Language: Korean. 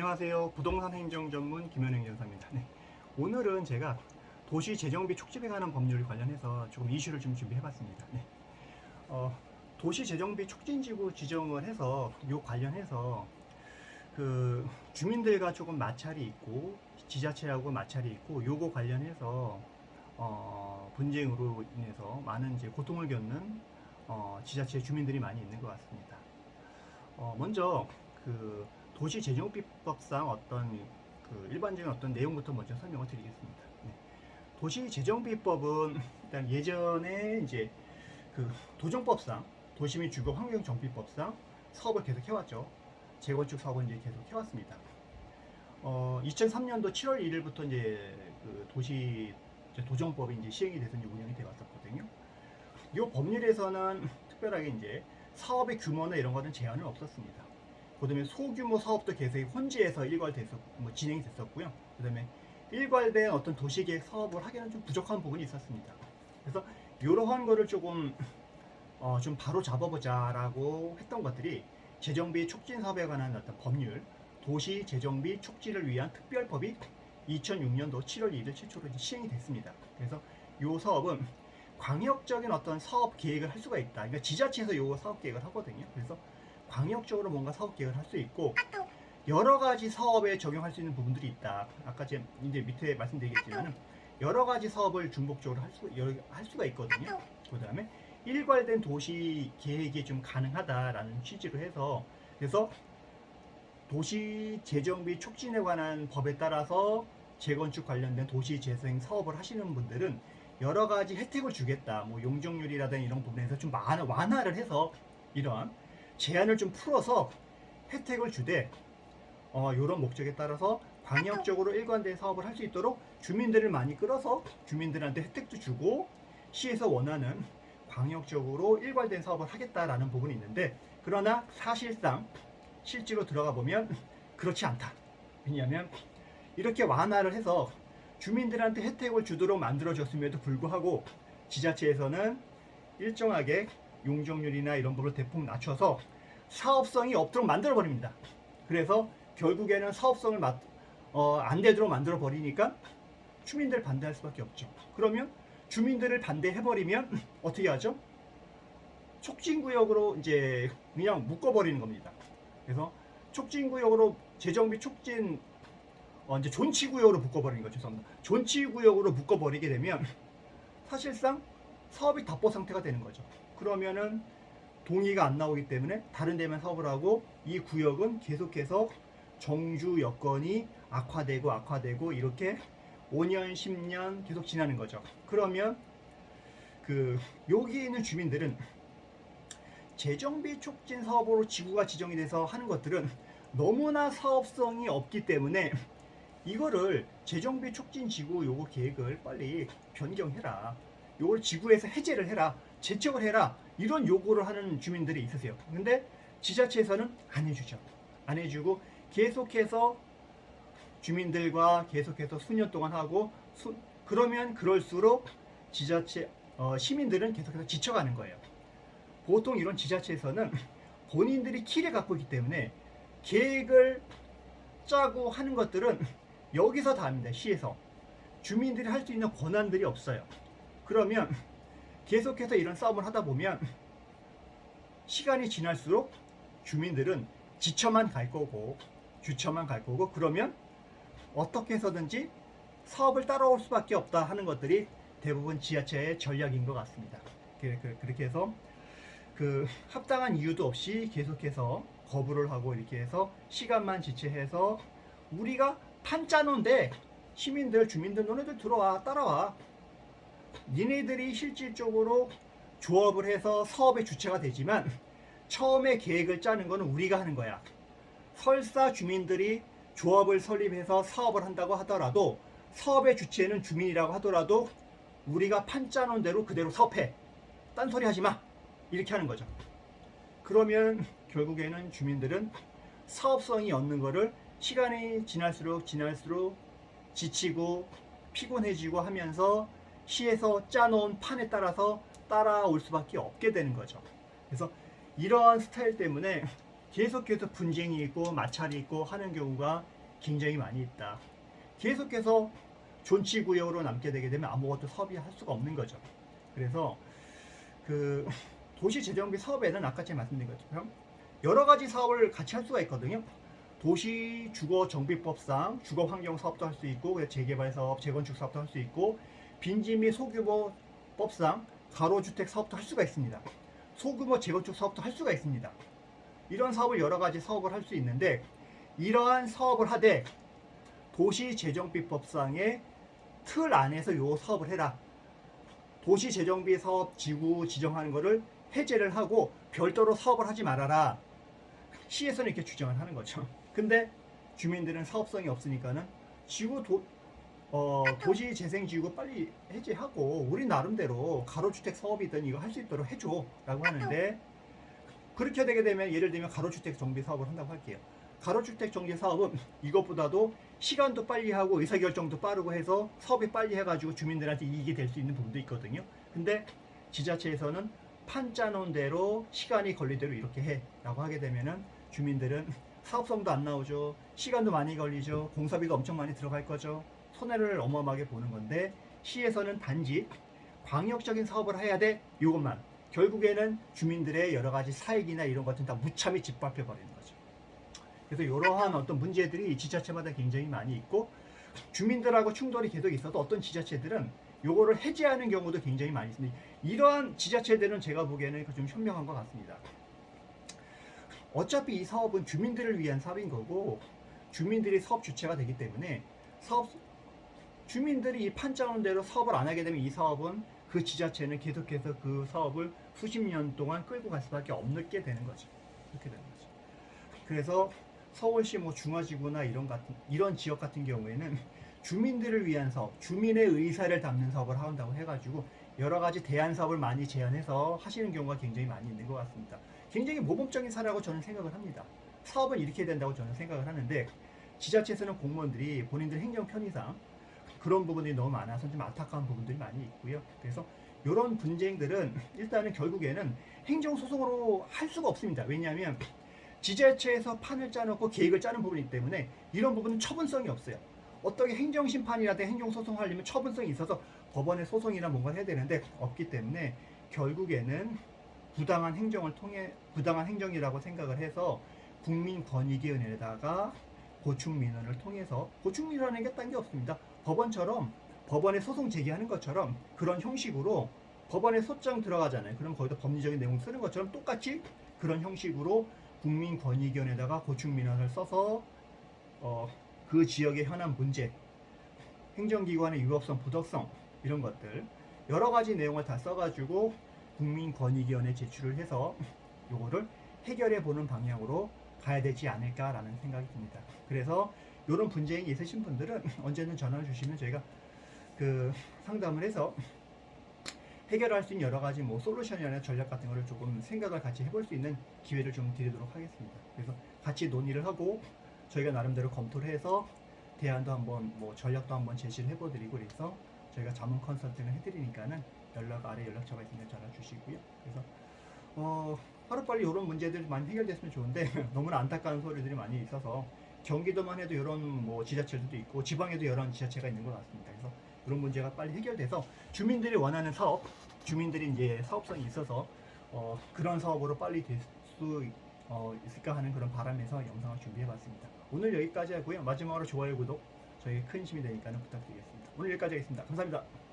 안녕하세요. 부동산 행정 전문 김현행 변호사입니다. 네. 오늘은 제가 도시재정비 촉진에 관한 법률 관련해서 조금 이슈를 좀 준비해봤습니다. 네. 도시재정비 촉진지구 지정을 해서 요 관련해서 그 주민들과 조금 마찰이 있고 지자체하고 마찰이 있고 요거 관련해서 분쟁으로 인해서 많은 이제 고통을 겪는 지자체 주민들이 많이 있는 것 같습니다. 먼저 그 도시재정비법상 어떤 그 일반적인 어떤 내용부터 먼저 설명을 드리겠습니다. 네. 도시재정비법은 일단 예전에 이제 그 도정법상 도시및주거환경정비법상 사업을 계속 해왔죠. 재건축 사업을 이제 계속 해왔습니다. 2003년도 7월 1일부터 이제 그 도정법이 이제 시행이 돼서 이제 운영이 되어 왔었거든요. 이 법률에서는 특별하게 이제 사업의 규모나 이런 거는 제한은 없었습니다. 그다음에 소규모 사업도 계속 혼재해서 진행이 됐었고요. 그다음에 일괄된 어떤 도시계획 사업을 하기에는 좀 부족한 부분이 있었습니다. 그래서 이러한 거를 조금 좀 바로 잡아보자라고 했던 것들이 재정비 촉진 사업에 관한 어떤 법률, 도시 재정비 촉진을 위한 특별법이 2006년도 7월 2일 최초로 시행이 됐습니다. 그래서 이 사업은 광역적인 어떤 사업 계획을 할 수가 있다. 그러니까 지자체에서 이 사업 계획을 하거든요. 그래서 광역적으로 뭔가 사업 계획을 할 수 있고 여러 가지 사업에 적용할 수 있는 부분들이 있다. 아까 이제 밑에 말씀드리겠지만 여러 가지 사업을 중복적으로 할 수가 있거든요. 그 다음에 일괄된 도시 계획이 좀 가능하다라는 취지로 해서 그래서 도시 재정비 촉진에 관한 법에 따라서 재건축 관련된 도시 재생 사업을 하시는 분들은 여러 가지 혜택을 주겠다. 뭐 용적률이라든지 이런 부분에서 좀 완화를 해서 이런 제한을 좀 풀어서 혜택을 주되 이런 목적에 따라서 광역적으로 일관된 사업을 할 수 있도록 주민들을 많이 끌어서 주민들한테 혜택도 주고 시에서 원하는 광역적으로 일괄된 사업을 하겠다라는 부분이 있는데 그러나 사실상 실제로 들어가 보면 그렇지 않다. 왜냐하면 이렇게 완화를 해서 주민들한테 혜택을 주도록 만들어졌음에도 불구하고 지자체에서는 일정하게 용적률이나 이런 부분을 대폭 낮춰서 사업성이 없도록 만들어 버립니다. 그래서 결국에는 사업성을 안 되도록 만들어 버리니까 주민들 반대할 수밖에 없죠. 그러면 주민들을 반대해 버리면 어떻게 하죠? 촉진구역으로 이제 그냥 묶어 버리는 겁니다. 그래서 촉진구역으로 재정비 촉진 이제 존치구역으로 묶어버리는 거죠. 죄송합니다. 존치구역으로 묶어버리게 되면 사실상 사업이 답보 상태가 되는 거죠. 그러면은 동의가 안 나오기 때문에 다른 데만 사업을 하고 이 구역은 계속해서 정주 여건이 악화되고 이렇게 5년, 10년 계속 지나는 거죠. 그러면 여기 있는 주민들은 재정비 촉진 사업으로 지구가 지정이 돼서 하는 것들은 너무나 사업성이 없기 때문에 이거를 재정비 촉진 지구 요거 계획을 빨리 변경해라. 요걸 지구에서 해제를 해라. 제척을 해라. 이런 요구를 하는 주민들이 있으세요. 근데 지자체에서는 안 해주죠. 안 해주고 계속해서 주민들과 계속해서 수년 동안 하고 그러면 그럴수록 지자체 시민들은 계속해서 지쳐가는 거예요. 보통 이런 지자체에서는 본인들이 키를 갖고 있기 때문에 계획을 짜고 하는 것들은 여기서 다 합니다. 시에서. 주민들이 할 수 있는 권한들이 없어요. 그러면 계속해서 이런 싸움을 하다 보면 시간이 지날수록 주민들은 지쳐만 갈 거고 그러면 어떻게 해서든지 사업을 따라올 수밖에 없다 하는 것들이 대부분 지자체의 전략인 것 같습니다. 그렇게 해서 합당한 이유도 없이 계속해서 거부를 하고 이렇게 해서 시간만 지체해서 우리가 판 짜놓은데 주민들 너네들 들어와 따라와. 니네들이 실질적으로 조업을 해서 사업의 주체가 되지만 처음에 계획을 짜는 거는 우리가 하는 거야. 설사 주민들이 조업을 설립해서 사업을 한다고 하더라도 사업의 주체는 주민이라고 하더라도 우리가 판 짜놓은 대로 그대로 사업해. 딴소리 하지 마. 이렇게 하는 거죠. 그러면 결국에는 주민들은 사업성이 없는 거를 시간이 지날수록 지치고 피곤해지고 하면서 시에서 짜놓은 판에 따라서 따라올 수밖에 없게 되는 거죠. 그래서 이러한 스타일 때문에 계속해서 분쟁이 있고 마찰이 있고 하는 경우가 굉장히 많이 있다. 계속해서 존치구역으로 남게 되게 되면 아무것도 사업이 할 수가 없는 거죠. 그래서 그 도시재정비 사업에는 아까 제가 말씀드린 것처럼 여러 가지 사업을 같이 할 수가 있거든요. 도시주거정비법상 주거환경사업도 할 수 있고 재개발사업, 재건축 사업도 할 수 있고 빈지 및 소규모 법상 가로주택 사업도 할 수가 있습니다. 소규모 재건축 사업도 할 수가 있습니다. 이런 사업을 여러 가지 사업을 할 수 있는데 이러한 사업을 하되 도시재정비법상의 틀 안에서 요 사업을 해라. 도시재정비 사업 지구 지정하는 거를 해제를 하고 별도로 사업을 하지 말아라. 시에서는 이렇게 주장을 하는 거죠. 근데 주민들은 사업성이 없으니까는 도시재생지구 빨리 해제하고 우리 나름대로 가로주택 사업이든 이거 할 수 있도록 해줘 라고 하는데 그렇게 되게 되면 예를 들면 가로주택 정비 사업을 한다고 할게요. 가로주택 정비 사업은 이것보다도 시간도 빨리 하고 의사결정도 빠르고 해서 사업이 빨리 해가지고 주민들한테 이익이 될 수 있는 부분도 있거든요. 근데 지자체에서는 판 짜놓은 대로 시간이 걸릴 대로 이렇게 해 라고 하게 되면은 주민들은 사업성도 안 나오죠. 시간도 많이 걸리죠. 공사비도 엄청 많이 들어갈 거죠. 손해를 어마어마하게 보는 건데 시에서는 단지 광역적인 사업을 해야 돼 이것만 결국에는 주민들의 여러 가지 사익이나 이런 것들은 다 무참히 짓밟혀 버리는 거죠. 그래서 이러한 어떤 문제들이 지자체마다 굉장히 많이 있고 주민들하고 충돌이 계속 있어도 어떤 지자체들은 요거를 해제하는 경우도 굉장히 많이 있습니다. 이러한 지자체들은 제가 보기에는 좀 현명한 것 같습니다. 어차피 이 사업은 주민들을 위한 사업인 거고 주민들이 사업 주체가 되기 때문에 주민들이 이 판짜는 대로 사업을 안 하게 되면 이 사업은 그 지자체는 계속해서 그 사업을 수십 년 동안 끌고 갈 수밖에 없게 되는 거죠. 그렇게 되는 거죠. 그래서 서울시 뭐 중화지구나 이런 지역 같은 경우에는 주민들을 위한 사업, 주민의 의사를 담는 사업을 한다고 해가지고 여러 가지 대안 사업을 많이 제안해서 하시는 경우가 굉장히 많이 있는 것 같습니다. 굉장히 모범적인 사례라고 저는 생각을 합니다. 사업은 이렇게 된다고 저는 생각을 하는데 지자체에서는 공무원들이 본인들 행정 편의상 그런 부분들이 너무 많아서 좀 안타까운 부분들이 많이 있고요. 그래서 이런 분쟁들은 일단은 결국에는 행정소송으로 할 수가 없습니다. 왜냐하면 지자체에서 판을 짜놓고 계획을 짜는 부분이기 때문에 이런 부분은 처분성이 없어요. 어떻게 행정심판이라든지 행정소송을 하려면 처분성이 있어서 법원의 소송이나 뭔가 해야 되는데 없기 때문에 결국에는 부당한 행정이라고 생각을 해서 국민권익위원회에다가 고충민원을 통해서 고충민원이라는 게 딴 게 없습니다. 법원처럼 법원에 소송 제기하는 것처럼 그런 형식으로 법원에 소장 들어가잖아요. 그럼 거기다 법리적인 내용 쓰는 것처럼 똑같이 그런 형식으로 국민권익위원회에다가 고충민원을 써서 그 지역의 현안 문제, 행정기관의 유법성, 부덕성 이런 것들 여러 가지 내용을 다 써가지고 국민권익위원회에 제출을 해서 요거를 해결해 보는 방향으로 가야 되지 않을까라는 생각이 듭니다. 그래서 이런 분쟁이 있으신 분들은 언제든 전화를 주시면 저희가 그 상담을 해서 해결할 수 있는 여러 가지 뭐 솔루션이나 전략 같은 거를 조금 생각을 같이 해볼 수 있는 기회를 좀 드리도록 하겠습니다. 그래서 같이 논의를 하고 저희가 나름대로 검토를 해서 대안도 한번 뭐 전략도 한번 제시를 해보드리고 그래서 저희가 자문 컨설팅을 해드리니까는 아래 연락처가 있으면 전화 주시고요. 그래서 하루빨리 이런 문제들이 많이 해결됐으면 좋은데 너무나 안타까운 소리들이 많이 있어서 경기도만 해도 이런 뭐 지자체들도 있고 지방에도 여러 지자체가 있는 것 같습니다. 그래서 이런 문제가 빨리 해결돼서 주민들이 원하는 사업, 주민들이 이제 사업성이 있어서 그런 사업으로 빨리 될 수 있을까 하는 그런 바람에서 영상을 준비해봤습니다. 오늘 여기까지 하고요. 마지막으로 좋아요, 구독 저희 큰 힘이 되니까 부탁드리겠습니다. 오늘 여기까지 하겠습니다. 감사합니다.